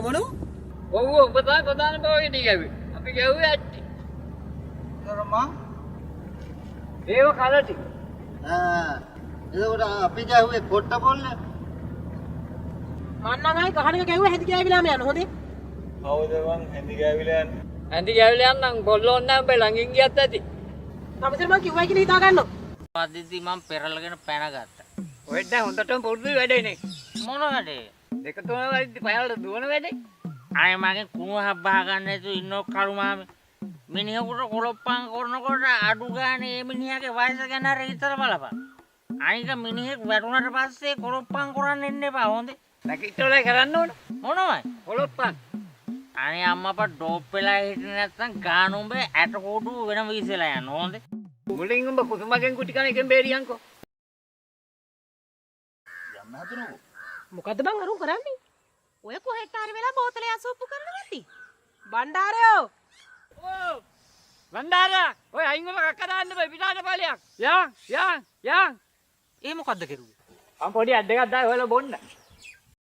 මොනු? ඔව් ඔබ තමයි ප්‍රධාන බවගෙඩි ගැව්වේ. අපි ගැව්වේ ඇටි. කරමා. ඒව කලටි. එතකොට අපි ගැහුවේ කොට්ට පොල්ල. මන්නම් ආයි ගහන එක ගැහුවා හැදි ගෑවිලාම යන හොඳේ. කවුද මං හැඳි ගෑවිලා යන්නේ? ඇඳි ගැවිලා යන්නම් බොල්ලෝන් නම් බේ ළඟින් ගියත් ඇති. තමසර මං කිව්වයි කියලා හිතා ගන්නවා. අදිසි මම පෙරලගෙන පැන ගත්තා. ඔයත් දැන් හොඳටම පුරුදුයි වැඩේනේ. මොන වැඩේ? දෙක තුන වයිද්දි පයවලට දුවන වැඩේ. අය මගෙන් කුණු හබ්බා ගන්න නැතුව ඉන්නෝ කරුමාමේ. මිනිහෙකුට කොලොප්පම් කරනකොට අඩු ගානේ මේ මිනිහාගේ වයස ගැන හරි හිතලා බලපන්. අනික මිනිහෙක් වැටුණාට පස්සේ කොලොප්පම් කරන්න එන්න එපා හොඳේ. නැකිටෝලයි කරන්න ඕන. මොනවයි? කොලොප්පන්. අනේ අම්මපා ඩෝප් වෙලා හිටියේ නැත්නම් ගානුඹේ ඇට කොඩු වෙන වීසලා යන හොඳේ. මුලින් උඹ කුසුමගෙන් කුටි කන එකෙන් බේරියන්කෝ. යන්න හදනකෝ. මොකද්ද බං අරුන් කරන්නේ? ඔය කොහෙට හරි වෙලා බෝතලේ අසුප්පු කරනවා ඇති. බණ්ඩාරයෝ ඕ! වන්දාරා! ඔය අයින් වල කක්ක දාන්න බෑ පිටාට ඵලයක්. යන්! ඒ මොකද්ද කෙරුවේ? මම පොඩි ඇඩ් එකක් දාලා ඔයාලා බොන්න.